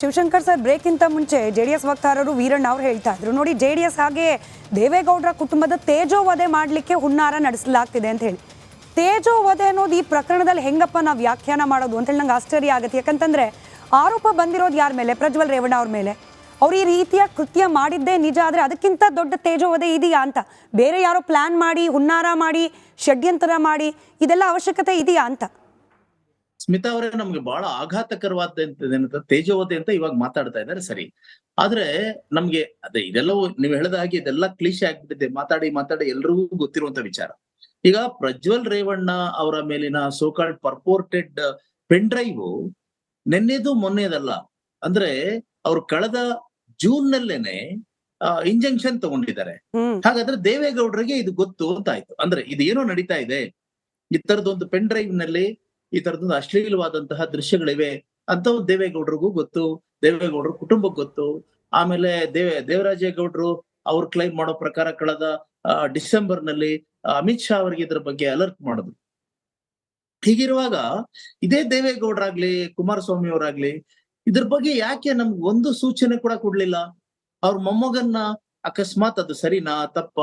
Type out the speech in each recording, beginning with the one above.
Shivashankar sir, break ಇಂತ ಮುಂಚೆ JDS ವಕ್ತಾರರು ವೀರಣ್ಣ ಅವರು ಹೇಳ್ತಾ ಇದ್ರು, ನೋಡಿ ಜೆಡಿಎಸ್ ಹಾಗೆ ದೇವೇಗೌಡರ ಕುಟುಂಬದ ತೇಜೋವಧೆ ಮಾಡಲಿಕ್ಕೆ ಹುನ್ನಾರ ನಡೆಸಲಾಗ್ತಿದೆ ಅಂತ ಹೇಳಿ. ತೇಜೋವಧೆ ಅನ್ನೋದು ಈ ಪ್ರಕರಣದಲ್ಲಿ ಹೆಂಗಪ್ಪ ನಾವು ವ್ಯಾಖ್ಯಾನ ಮಾಡೋದು ಅಂತ ಹೇಳಿ ನಂಗೆ ಆಶ್ಚರ್ಯ ಆಗುತ್ತೆ. ಯಾಕಂತಂದ್ರೆ ಆರೋಪ ಬಂದಿರೋದು ಯಾರ ಮೇಲೆ? ಪ್ರಜ್ವಲ್ ರೇವಣ್ಣ ಅವ್ರ ಮೇಲೆ. ಅವ್ರು ಈ ರೀತಿಯ ಕೃತ್ಯ ಮಾಡಿದ್ದೇ ನಿಜ, ಆದರೆ ಅದಕ್ಕಿಂತ ದೊಡ್ಡ ತೇಜೋವಧೆ ಇದೆಯಾ ಅಂತ, ಬೇರೆ ಯಾರೋ ಪ್ಲಾನ್ ಮಾಡಿ ಹುನ್ನಾರ ಮಾಡಿ ಷಡ್ಯಂತರ ಮಾಡಿ ಇದೆಲ್ಲ ಅವಶ್ಯಕತೆ ಇದೆಯಾ ಅಂತ. ಸ್ಮಿತಾ ಅವರೇ, ನಮ್ಗೆ ಬಹಳ ಆಘಾತಕರವಾದ ತೇಜೋವಧೆ ಅಂತ ಇವಾಗ ಮಾತಾಡ್ತಾ ಇದ್ದಾರೆ, ಸರಿ. ಆದ್ರೆ ನಮ್ಗೆ ಅದೇ ಇದೆಲ್ಲವೂ ನೀವು ಹೇಳಿದ ಹಾಗೆ ಇದೆಲ್ಲ ಕ್ಲೀಶೆ ಆಗ್ಬಿಟ್ಟಿದೆ, ಮಾತಾಡಿ ಮಾತಾಡಿ ಎಲ್ರಿಗೂ ಗೊತ್ತಿರುವಂತ ವಿಚಾರ. ಈಗ ಪ್ರಜ್ವಲ್ ರೇವಣ್ಣ ಅವರ ಮೇಲಿನ ಸೋಕಾಲ್ಡ್ ಪರ್ಪೋರ್ಟೆಡ್ ಪೆನ್ ಡ್ರೈವ್ ನೆನ್ನೆದು ಮೊನ್ನೆದಲ್ಲ, ಅಂದ್ರೆ ಅವ್ರು ಕಳೆದ ಜೂನ್ ನಲ್ಲೇನೆ ಇಂಜೆಕ್ಷನ್ ತಗೊಂಡಿದ್ದಾರೆ. ಹಾಗಾದ್ರೆ ದೇವೇಗೌಡರಿಗೆ ಇದು ಗೊತ್ತು ಅಂತ ಆಯ್ತು. ಅಂದ್ರೆ ಇದು ಏನೋ ನಡೀತಾ ಇದೆ, ಈ ತರದೊಂದು ಪೆನ್ ಡ್ರೈವ್ ನಲ್ಲಿ ಈ ತರದೊಂದು ಅಶ್ಲೀಲವಾದಂತಹ ದೃಶ್ಯಗಳಿವೆ ಅಂತ ದೇವೇಗೌಡರಿಗೂ ಗೊತ್ತು, ದೇವೇಗೌಡರ ಕುಟುಂಬಕ್ಕೆ ಗೊತ್ತು. ಆಮೇಲೆ ದೇವರಾಜೇಗೌಡರು ಅವ್ರು ಕ್ಲೈಮ್ ಮಾಡೋ ಪ್ರಕಾರ ಕಳೆದ ಡಿಸೆಂಬರ್ ನಲ್ಲಿ ಅಮಿತ್ ಶಾ ಅವರಿಗೆ ಇದ್ರ ಬಗ್ಗೆ ಅಲರ್ಟ್ ಮಾಡಿದ್ರು. ಹೀಗಿರುವಾಗ ಇದೇ ದೇವೇಗೌಡರಾಗ್ಲಿ ಕುಮಾರಸ್ವಾಮಿ ಅವರಾಗ್ಲಿ ಇದ್ರ ಬಗ್ಗೆ ಯಾಕೆ ನಮ್ಗೆ ಒಂದು ಸೂಚನೆ ಕೂಡ ಕೊಡ್ಲಿಲ್ಲ? ಅವ್ರ ಮೊಮ್ಮಗನ್ನ ಅಕಸ್ಮಾತ್ ಅದು ಸರಿನಾ ತಪ್ಪ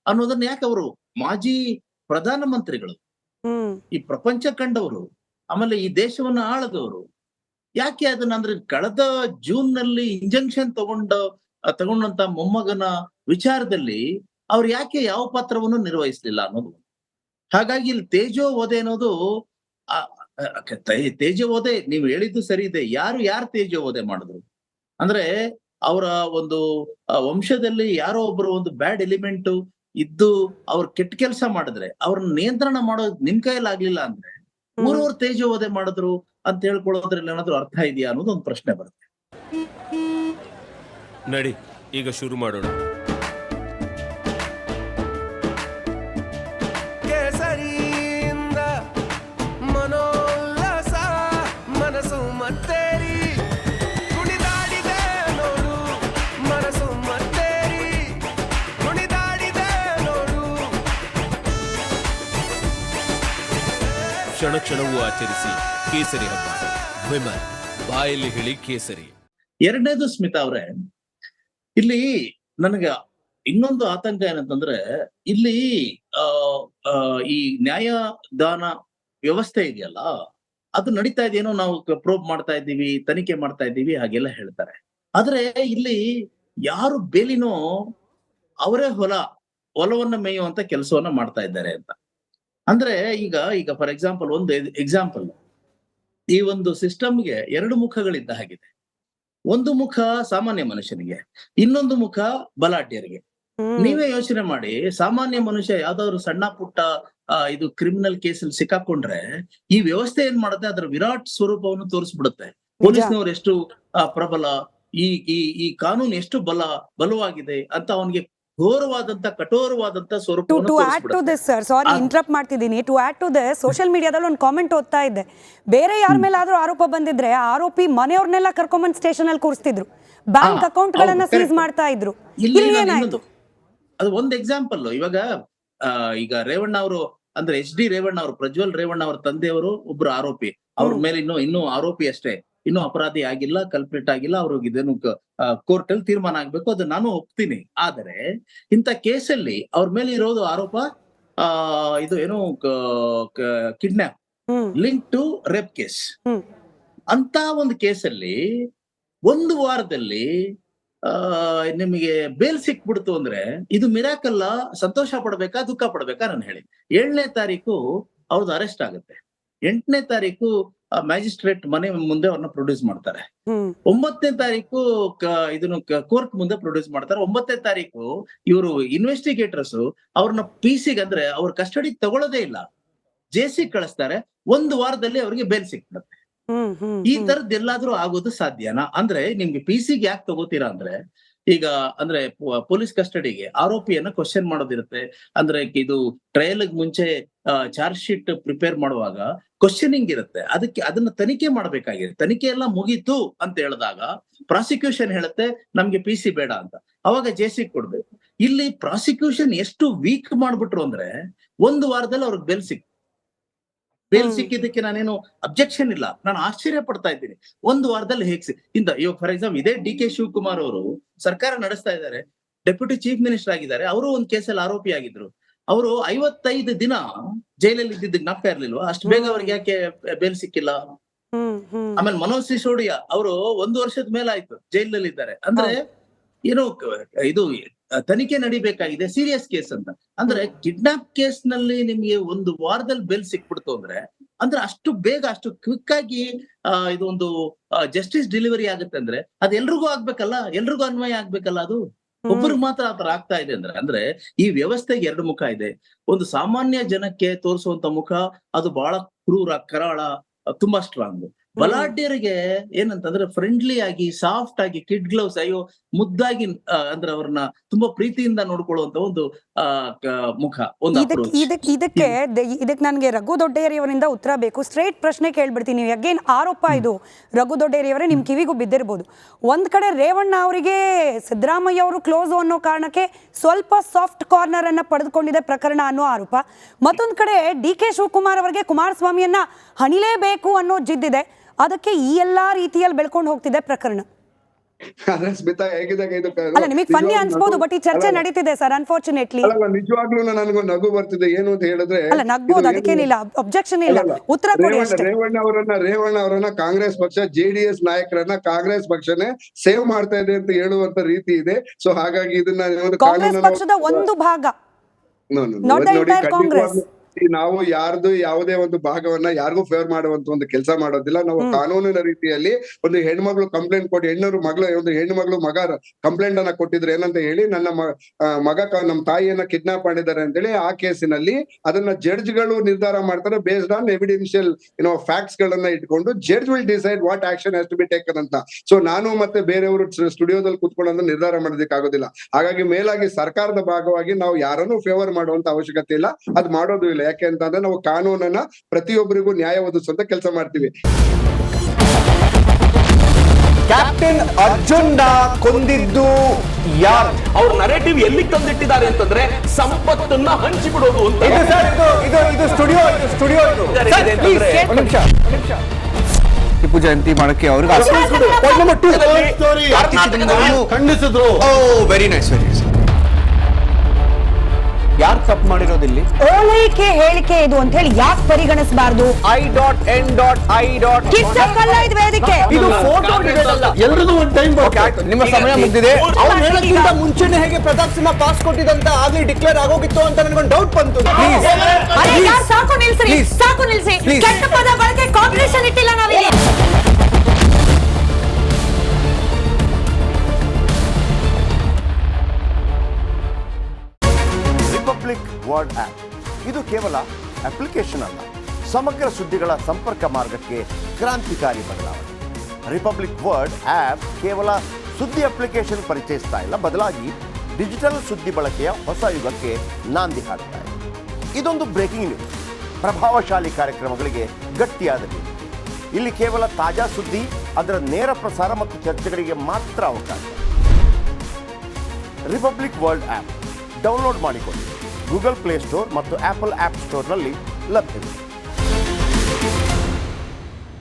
ಅನ್ನೋದನ್ನ ಯಾಕೆ ಅವರು ಮಾಜಿ ಪ್ರಧಾನಮಂತ್ರಿಗಳು, ಈ ಪ್ರಪಂಚ ಕಂಡವರು, ಆಮೇಲೆ ಈ ದೇಶವನ್ನ ಆಳದವರು, ಯಾಕೆ ಅದನ್ನ ಅಂದ್ರೆ ಕಳೆದ ಜೂನ್ ನಲ್ಲಿ ಇಂಜೆಕ್ಷನ್ ತಗೊಂಡಂತ ಮೊಮ್ಮಗನ ವಿಚಾರದಲ್ಲಿ ಅವ್ರು ಯಾಕೆ ಯಾವ ಪಾತ್ರವನ್ನು ನಿರ್ವಹಿಸ್ಲಿಲ್ಲ ಅನ್ನೋದು. ಹಾಗಾಗಿ ಇಲ್ಲಿ ತೇಜೋವಧೆ ಅನ್ನೋದು ತೇಜೋವಧೆ ನೀವು ಹೇಳಿದ್ದು ಸರಿ ಇದೆ. ಯಾರು ತೇಜೋವಧೆ ಮಾಡಿದ್ರು ಅಂದ್ರೆ ಅವರ ಒಂದು ವಂಶದಲ್ಲಿ ಯಾರೋ ಒಬ್ಬರು ಒಂದು ಬ್ಯಾಡ್ ಎಲಿಮೆಂಟ್ ಇದ್ದು ಅವ್ರು ಕೆಟ್ಟ ಕೆಲಸ ಮಾಡಿದ್ರೆ ಅವ್ರನ್ನ ನಿಯಂತ್ರಣ ಮಾಡೋದು ನಿಮ್ ಕೈಯಲ್ಲಿ ಆಗ್ಲಿಲ್ಲ ಅಂದ್ರೆ ಊರವ್ರು ತೇಜೋವಧೆ ಮಾಡಿದ್ರು ಅಂತ ಹೇಳ್ಕೊಳ್ಳೋದ್ರಲ್ಲಿ ಏನಾದ್ರು ಅರ್ಥ ಇದೆಯಾ ಅನ್ನೋದು ಒಂದು ಪ್ರಶ್ನೆ ಬರುತ್ತೆ. ನಡಿ ಈಗ ಶುರು ಮಾಡೋಣ. ಕೇಸರಿಯಿಂದ ಮನೋಲ್ಲಾಸ ಮನಸ್ಸು ಮತ್ತೇರಿ ಕುಣಿದಾಡಿದೆ ನೋಡು, ಮನಸ್ಸು ಮತ್ತೇರಿ ಕುಣಿದಾಡಿದೆ ನೋಡು. ಕ್ಷಣ ಕ್ಷಣವೂ ಆಚರಿಸಿ ಕೇಸರಿ ಹಬ್ಬ. ವಿಮಲ್ ಬಾಯಲ್ಲಿ ಹೇಳಿ ಕೇಸರಿ. ಎರಡನೇದು ಸ್ಮಿತಾ ಅವ್ರೆ, ಇಲ್ಲಿ ನನಗೆ ಇನ್ನೊಂದು ಆತಂಕ ಏನಂತಂದ್ರೆ ಇಲ್ಲಿ ಈ ನ್ಯಾಯದಾನ ವ್ಯವಸ್ಥೆ ಇದೆಯಲ್ಲ ಅದು ನಡೀತಾ ಇದೆಯೇನೋ, ನಾವು ಪ್ರೋಬ್ ಮಾಡ್ತಾ ಇದ್ದೀವಿ, ತನಿಖೆ ಮಾಡ್ತಾ ಇದ್ದೀವಿ ಹಾಗೆಲ್ಲ ಹೇಳ್ತಾರೆ. ಆದ್ರೆ ಇಲ್ಲಿ ಯಾರು ಬೇಲಿನೋ ಅವರೇ ಹೊಲವನ್ನ ಮೇಯುವಂತ ಕೆಲಸವನ್ನ ಮಾಡ್ತಾ ಇದ್ದಾರೆ ಅಂತ. ಅಂದ್ರೆ ಈಗ ಫಾರ್ ಎಕ್ಸಾಂಪಲ್ ಒಂದು ಎಕ್ಸಾಂಪಲ್, ಈ ಒಂದು ಸಿಸ್ಟಮ್ಗೆ ಎರಡು ಮುಖಗಳಿದ್ದ ಹಾಗಿದೆ. ಒಂದು ಮುಖ ಸಾಮಾನ್ಯ ಮನುಷ್ಯನಿಗೆ, ಇನ್ನೊಂದು ಮುಖ ಬಲಾಢ್ಯರಿಗೆ. ನೀವೇ ಯೋಚನೆ ಮಾಡಿ, ಸಾಮಾನ್ಯ ಮನುಷ್ಯ ಯಾವ್ದಾದ್ರು ಸಣ್ಣ ಪುಟ್ಟ ಇದು ಕ್ರಿಮಿನಲ್ ಕೇಸಲ್ಲಿ ಸಿಕ್ಕಾಕೊಂಡ್ರೆ ಈ ವ್ಯವಸ್ಥೆ ಏನ್ ಮಾಡುತ್ತೆ, ಅದರ ವಿರಾಟ್ ಸ್ವರೂಪವನ್ನು ತೋರಿಸ್ಬಿಡುತ್ತೆ. ಪೊಲೀಸ್ನವ್ರು ಎಷ್ಟು ಪ್ರಬಲ, ಈ ಕಾನೂನು ಎಷ್ಟು ಬಲವಾಗಿದೆ ಅಂತ ಅವನಿಗೆ ಘೋರವಾದಂತ ಕಠೋರವಾದಂತ ಸ್ವರೂಪವನ್ನು ತೋರಿಸ್ಬಿಡುತ್ತೆ. ಸಾರಿ ಇಂಟರಪ್ಟ್ ಮಾಡ್ತಿದ್ದೀನಿ. To add to this, social ಮೀಡಿಯಾದಲ್ಲಿ ಒಂದು ಕಾಮೆಂಟ್ ಓದ್ತಾ ಇದ್ದೆ, ಬೇರೆ ಯಾರ ಮೇಲಾದ್ರೂ ಆರೋಪ ಬಂದಿದ್ರೆ ಆರೋಪಿ ಮನೆಯವ್ರನ್ನೆಲ್ಲ ಕರ್ಕೊಂಡ್ಬಂದು ಸ್ಟೇಷನ್ ಅಲ್ಲಿ ಕೂರಿಸ್ತಿದ್ರು, ಬ್ಯಾಂಕ್ ಅಕೌಂಟ್ ಗಳನ್ನ ಸೀಸ್ ಮಾಡ್ತಾ ಇದ್ರು. ಅದು ಒಂದು ಎಕ್ಸಾಂಪಲ್. ಈಗ ರೇವಣ್ಣ ಅವರು ಅಂದ್ರೆ HD ರೇವಣ್ಣ ಅವರು, ಪ್ರಜ್ವಲ್ ರೇವಣ್ಣ ಅವರ ತಂದೆಯವರು ಒಬ್ರು ಆರೋಪಿ. ಅವ್ರ ಮೇಲೆ ಇನ್ನೂ ಆರೋಪಿ ಅಷ್ಟೇ, ಇನ್ನೂ ಅಪರಾಧಿ ಆಗಿಲ್ಲ, ಕಲ್ಪ್ರಿಟ್ ಆಗಿಲ್ಲ. ಅವ್ರಿಗೆ ಇದೇನು ಕೋರ್ಟ್ ಅಲ್ಲಿ ತೀರ್ಮಾನ ಆಗ್ಬೇಕು, ಅದು ನಾನು ಒಪ್ತೀನಿ. ಆದರೆ ಇಂಥ ಕೇಸಲ್ಲಿ ಅವ್ರ ಮೇಲೆ ಇರೋದು ಆರೋಪ ಇದು ಏನು kidnap link to rape case. ಅಂತ ಒಂದು ಕೇಸಲ್ಲಿ ಒಂದು ವಾರದಲ್ಲಿ ನಿಮಗೆ ಬೇಲ್ ಸಿಕ್ಬಿಡ್ತು ಅಂದ್ರೆ ಇದು ಮಿರಾಕಲ್ಲ. ಸಂತೋಷ ಪಡ್ಬೇಕಾ ದುಃಖ ಪಡ್ಬೇಕಾ ನಾನು ಹೇಳಿ. 7ನೇ ತಾರೀಕು ಅವ್ರದ್ದು ಅರೆಸ್ಟ್ ಆಗುತ್ತೆ. 8ನೇ ತಾರೀಕು ಮ್ಯಾಜಿಸ್ಟ್ರೇಟ್ ಮನೆ ಮುಂದೆ ಅವ್ರನ್ನ ಪ್ರೊಡ್ಯೂಸ್ ಮಾಡ್ತಾರೆ. 9ನೇ ತಾರೀಕು ಇದನ್ನು ಕೋರ್ಟ್ ಮುಂದೆ ಪ್ರೊಡ್ಯೂಸ್ ಮಾಡ್ತಾರೆ. 9ನೇ ತಾರೀಕು ಇವರು ಇನ್ವೆಸ್ಟಿಗೇಟರ್ಸ್ ಅವ್ರನ್ನ PC ಅಂದ್ರೆ ಅವ್ರ ಕಸ್ಟಡಿ ತಗೊಳ್ಳೋದೇ ಇಲ್ಲ, JC ಕಳಿಸ್ತಾರೆ. ಒಂದು ವಾರದಲ್ಲಿ ಅವ್ರಿಗೆ ಬೇಲ್ ಸಿಕ್ಬಿಡುತ್ತೆ. ಈ ತರದ್ ಎಲ್ಲಾದ್ರೂ ಆಗೋದು ಸಾಧ್ಯನಾ? ಅಂದ್ರೆ ನಿಮ್ಗೆ PC ಯಾಕೆ ತಗೋತೀರಾ ಅಂದ್ರೆ, ಈಗ ಅಂದ್ರೆ ಪೊಲೀಸ್ ಕಸ್ಟಡಿಗೆ ಆರೋಪಿಯನ್ನ ಕ್ವಶನ್ ಮಾಡೋದಿರುತ್ತೆ. ಅಂದ್ರೆ ಇದು ಟ್ರಯಲ್ ಮುಂಚೆ ಚಾರ್ಜ್ ಶೀಟ್ ಪ್ರಿಪೇರ್ ಮಾಡುವಾಗ ಕ್ವಶನಿಂಗ್ ಇರುತ್ತೆ, ಅದನ್ನ ತನಿಖೆ ಮಾಡ್ಬೇಕಾಗಿದೆ. ತನಿಖೆ ಎಲ್ಲ ಮುಗೀತು ಅಂತ ಹೇಳಿದಾಗ ಪ್ರಾಸಿಕ್ಯೂಷನ್ ಹೇಳುತ್ತೆ ನಮ್ಗೆ PC ಬೇಡ ಅಂತ, ಅವಾಗ JC ಕೊಡ್ಬೇಕು. ಇಲ್ಲಿ ಪ್ರಾಸಿಕ್ಯೂಷನ್ ಎಷ್ಟು ವೀಕ್ ಮಾಡ್ಬಿಟ್ರು ಅಂದ್ರೆ ಒಂದು ವಾರದಲ್ಲಿ ಅವ್ರಿಗೆ ಬೆಲ್ ಸಿಕ್ ಬೇಲ್ ಸಿಕ್ಕಿದ್ದಕ್ಕೆ ನಾನೇನು ಅಬ್ಜೆಕ್ಷನ್ ಇಲ್ಲ, ನಾನು ಆಶ್ಚರ್ಯ ಪಡ್ತಾ ಇದ್ದೀನಿ. ಒಂದು ವಾರದಲ್ಲಿ ಇವಾಗ ಫಾರ್ ಎಕ್ಸಾಂಪಲ್ ಇದೇ ಡಿ ಕೆ ಶಿವಕುಮಾರ್ ಅವರು ಸರ್ಕಾರ ನಡೆಸ್ತಾ ಇದ್ದಾರೆ, ಡೆಪ್ಯೂಟಿ ಚೀಫ್ ಮಿನಿಸ್ಟರ್ ಆಗಿದ್ದಾರೆ, ಅವರು ಒಂದು ಕೇಸಲ್ಲಿ ಆರೋಪಿ ಆಗಿದ್ರು. ಅವರು 55 ದಿನ ಜೈಲಲ್ಲಿ ಇದ್ದಿದ್ದಕ್ಕೆ ಜ್ಞಾಪಕ ಇರ್ಲಿಲ್ವಾ? ಅಷ್ಟು ಬೇಗ ಅವ್ರಿಗೆ ಯಾಕೆ ಬೇಲ್ ಸಿಕ್ಕಿಲ್ಲ? ಆಮೇಲೆ ಮನೋಜ್ ಸಿಸೋಡಿಯಾ ಅವರು 1 ವರ್ಷದ ಮೇಲೆ ಆಯ್ತು ಜೈಲಲ್ಲಿ ಇದ್ದಾರೆ. ಅಂದ್ರೆ ಏನು ಇದು ತನಿಖೆ ನಡಿಬೇಕಾಗಿದೆ, ಸೀರಿಯಸ್ ಕೇಸ್ ಅಂತ. ಅಂದ್ರೆ ಕಿಡ್ನಾಪ್ ಕೇಸ್ ನಲ್ಲಿ ನಿಮ್ಗೆ 1 ವಾರದಲ್ಲಿ ಬೇಲ್ ಸಿಕ್ಬಿಡ್ತು ಅಂದ್ರೆ ಅಷ್ಟು ಬೇಗ ಅಷ್ಟು ಕ್ವಿಕ್ ಆಗಿ ಇದು ಒಂದು ಜಸ್ಟಿಸ್ ಡೆಲಿವರಿ ಆಗುತ್ತೆ ಅಂದ್ರೆ ಅದು ಎಲ್ರಿಗೂ ಆಗ್ಬೇಕಲ್ಲ, ಎಲ್ರಿಗೂ ಅನ್ವಯ ಆಗ್ಬೇಕಲ್ಲ. ಅದು ಒಬ್ಬರಿಗೆ ಮಾತ್ರ ಆತರ ಆಗ್ತಾ ಇದೆ ಅಂದ್ರೆ ಈ ವ್ಯವಸ್ಥೆಗೆ 2 ಮುಖ ಇದೆ. ಒಂದು ಸಾಮಾನ್ಯ ಜನಕ್ಕೆ ತೋರಿಸುವಂತ ಮುಖ ಅದು ಬಹಳ ಕ್ರೂರ, ಕರಾಳ, ತುಂಬಾ ಸ್ಟ್ರಾಂಗ್. ಬಲಾಢ್ಯರಿಗೆ ಏನಂತಂದ್ರೆ ಫ್ರೆಂಡ್ಲಿ ಆಗಿ, ಸಾಫ್ಟ್ ಆಗಿ, ಕಿಡ್ ಗ್ಲೌಸ್, ಅಯ್ಯೋ ಮುದ್ದಾಗಿ ಅಂದ್ರೆ ಅವ್ರನ್ನ ತುಂಬಾ ಪ್ರೀತಿಯಿಂದ ನೋಡ್ಕೊಳ್ಳುವಂತ ಒಂದು ಮುಖ, ಒಂದು ಇದಕ್ಕೆ ನನ್ಗೆ ರಘು ದೊಡ್ಡೇರಿಯವರಿಂದ ಉತ್ತರ ಬೇಕು. ಸ್ಟ್ರೇಟ್ ಪ್ರಶ್ನೆ ಕೇಳ್ಬಿಡ್ತೀನಿ. ಅಗೇನ್ ಆರೋಪ ಇದು. ರಘು ದೊಡ್ಡೇರಿಯವರೇ ನಿಮ್ ಕಿವಿಗೂ ಬಿದ್ದಿರ್ಬೋದು. ಒಂದ್ ಕಡೆ ರೇವಣ್ಣ ಅವರಿಗೆ ಸಿದ್ದರಾಮಯ್ಯ ಅವರು ಕ್ಲೋಸ್ ಅನ್ನೋ ಕಾರಣಕ್ಕೆ ಸ್ವಲ್ಪ ಸಾಫ್ಟ್ ಕಾರ್ನರ್ ಅನ್ನ ಪಡೆದುಕೊಂಡಿದೆ ಪ್ರಕರಣ ಅನ್ನೋ ಆರೋಪ. ಮತ್ತೊಂದ್ ಕಡೆ ಡಿ ಕೆ ಶಿವಕುಮಾರ್ ಅವರಿಗೆ ಕುಮಾರಸ್ವಾಮಿಯನ್ನ ಹಣಿಲೇಬೇಕು ಅನ್ನೋ ಜಿದ್ದಿದೆ. ಅದಕ್ಕೆ ಈ ಎಲ್ಲಾ ರೀತಿಯಲ್ಲಿ ಬೆಳ್ಕೊಂಡು ಹೋಗ್ತಿದೆ ಪ್ರಕರಣ. ಸ್ಮಿತಾ ಹೇಗಿದೆ ಅಲ್ಲ, ನಿಮಗೆ ಫನ್ನಿ ಅನ್ಸ್ಬೋದು, ಬಟ್ ಈ ಚರ್ಚೆ ನಡೀತಿದೆ ಸರ್. ಅನ್ಫಾರ್ಚುನೇಟ್ಲಿ ನಿಜವಾಗ್ಲೂ ನನಗೂ ನಗು ಬರ್ತಿದೆ. ಏನು ಅಂತ ಹೇಳಿದ್ರೆ, ಅಲ್ಲ ನಗ್ಬೋದು, ಅದಕ್ಕೇನಿಲ್ಲ, ಅಬ್ಜೆಕ್ಷನ್ ಇಲ್ಲ, ಉತ್ತರ ಕೊಡಿ ಅಷ್ಟೇ. ರೇವಣ್ಣ ಅವರನ್ನ ಕಾಂಗ್ರೆಸ್ ಪಕ್ಷ, JDS ನಾಯಕರನ್ನ ಕಾಂಗ್ರೆಸ್ ಪಕ್ಷನೇ ಸೇವ್ ಮಾಡ್ತಾ ಇದೆ ಅಂತ ಹೇಳುವಂತ ರೀತಿ ಇದೆ. ಸೊ ಹಾಗಾಗಿ ಇದನ್ನ ಕಾಂಗ್ರೆಸ್ ಪಕ್ಷದ ಒಂದು ಭಾಗ, not the entire ಕಾಂಗ್ರೆಸ್. ನಾವು ಯಾರ್ದು ಯಾವುದೇ ಒಂದು ಭಾಗವನ್ನ ಯಾರಿಗೂ ಫೇವರ್ ಮಾಡುವಂತ ಒಂದು ಕೆಲಸ ಮಾಡೋದಿಲ್ಲ. ನಾವು ಕಾನೂನಿನ ರೀತಿಯಲ್ಲಿ ಒಂದು ಹೆಣ್ಮಗಳು ಕಂಪ್ಲೇಂಟ್ ಕೊಟ್ಟು ಒಂದು ಹೆಣ್ಣು ಮಗ ಕಂಪ್ಲೇಂಟ್ ಅನ್ನ ಕೊಟ್ಟಿದ್ರು ಏನಂತ ಹೇಳಿ, ನನ್ನ ಮಗ ನಮ್ಮ ತಾಯಿಯನ್ನ ಕಿಡ್ನಾಪ್ ಮಾಡಿದ್ದಾರೆ ಅಂತ ಹೇಳಿ. ಆ ಕೇಸಿನಲ್ಲಿ ಅದನ್ನ ಜಡ್ಜ್ಗಳು ನಿರ್ಧಾರ ಮಾಡ್ತಾರೆ ಬೇಸ್ಡ್ ಆನ್ ಎವಿಡೆನ್ಷಿಯಲ್ ಫ್ಯಾಕ್ಟ್ಸ್ ಗಳನ್ನ ಇಟ್ಕೊಂಡು. Judge will decide what action has to be taken ಅಂತ. ಸೊ ನಾನು ಮತ್ತೆ ಬೇರೆಯವರು ಸ್ಟುಡಿಯೋದಲ್ಲಿ ಕೂತ್ಕೊಂಡು ನಿರ್ಧಾರ ಮಾಡೋದಕ್ಕೆ ಆಗೋದಿಲ್ಲ. ಹಾಗಾಗಿ ಮೇಲಾಗಿ ಸರ್ಕಾರದ ಭಾಗವಾಗಿ ನಾವು ಯಾರನ್ನೂ ಫೇವರ್ ಮಾಡುವಂತ ಅವಶ್ಯಕತೆ ಇಲ್ಲ, ಅದು ಮಾಡೋದು ಇಲ್ಲ. ಯಾಕೆ ಅಂತಂದ್ರೆ ನಾವು ಕಾನೂನನ್ನ ಪ್ರತಿಯೊಬ್ಬರಿಗೂ ನ್ಯಾಯ ಒದಗಿಸುವಂತ ಕೆಲಸ ಮಾಡ್ತೀವಿ. ಕ್ಯಾಪ್ಟನ್ ಅರ್ಜುನ್ ಕೊಂದಿದ್ದು ಯಾರು? ಅವ್ರ ನರೇಟಿವ್ ಎಲ್ಲಿ ತಂದಿಟ್ಟಿದ್ದಾರೆ ಅಂತಂದ್ರೆ ಸಂಪತ್ತನ್ನ ಹಂಚಿಬಿಡೋದು ಅಂತ. ಇದು ಸ್ಟುಡಿಯೋ ಟಿಪ್ಪು ಜಯಂತಿ ಮಾಡಕ್ಕೆ ಅವ್ರಿಗೆ ಖಂಡಿಸಿದ್ರು. Very nice. ಯಾರು ತಪ್ಪು ಮಾಡಿರೋದಿಲ್ಲಿ? ಓಲೈಕೆ ಹೇಳಿಕೆ ಇದು ಅಂತ ಹೇಳಿ ಯಾಕೆ ಪರಿಗಣಿಸಬಾರ್ದು? I.N.I. ಇದು ವೇದಿಕೆ, ಇದು ಫೋಟೋ ಎಲ್ರಿಗೂ ಒಂದು ಟೈಮ್. ನಿಮ್ಮ ಸಮಯ ಮುಗಿದಿದೆ. ಅವ್ರು ಹೇಳೋಕ್ಕಿಂತ ಮುಂಚೆನೆ ಹೇಗೆ ಪ್ರತಾಪ್ ಸಿಂಹ ಪಾಸ್ ಕೊಟ್ಟಿದಂತ ಆಗ್ಲಿ ಡಿಕ್ಲೇರ್ ಆಗೋಗಿತ್ತು ಅಂತ ನನಗೊಂದು ಡೌಟ್ ಬಂತು. ಸಾಕು ನಿಲ್ಸಿ. ಕೆಟ್ಟ ಪದ ಬಳಕೆ ಕಾಂಬಿನೇಷನ್ ಇಟ್ಟಿಲ್ಲ ನಾವಿಲ್ಲಿ. ರಿಪಬ್ಲಿಕ್ ವರ್ಲ್ಡ್ ಆಪ್ ಇದು ಕೇವಲ ಅಪ್ಲಿಕೇಶನ್ ಅಲ್ಲ, ಸಮಗ್ರ ಸುದ್ದಿಗಳ ಸಂಪರ್ಕ ಮಾರ್ಗಕ್ಕೆ ಕ್ರಾಂತಿಕಾರಿ ಬದಲಾವಣೆ. ರಿಪಬ್ಲಿಕ್ ವರ್ಲ್ಡ್ ಆಪ್ ಕೇವಲ ಸುದ್ದಿ ಅಪ್ಲಿಕೇಶನ್ ಪರಿಚಯಿಸ್ತಾ ಇಲ್ಲ, ಬದಲಾಗಿ ಡಿಜಿಟಲ್ ಸುದ್ದಿ ಬಳಕೆಯ ಹೊಸ ಯುಗಕ್ಕೆ ನಾಂದಿ ಹಾಡ್ತಾ ಇದೆ. ಇದೊಂದು ಬ್ರೇಕಿಂಗ್ ನ್ಯೂಸ್, ಪ್ರಭಾವಶಾಲಿ ಕಾರ್ಯಕ್ರಮಗಳಿಗೆ ಗಟ್ಟಿಯಾದ ನ್ಯೂಸ್. ಇಲ್ಲಿ ಕೇವಲ ತಾಜಾ ಸುದ್ದಿ, ಅದರ ನೇರ ಪ್ರಸಾರ ಮತ್ತು ಚರ್ಚೆಗಳಿಗೆ ಮಾತ್ರ ಅವಕಾಶ. ರಿಪಬ್ಲಿಕ್ ವರ್ಲ್ಡ್ ಆಪ್ ಡೌನ್ಲೋಡ್ ಮಾಡಿಕೊಳ್ಳಿ. ಗೂಗಲ್ ಪ್ಲೇ ಸ್ಟೋರ್ ಮತ್ತು ಆಪಲ್ ಆಪ್ ಸ್ಟೋರ್ನಲ್ಲಿ ಲಭ್ಯವಿದೆ.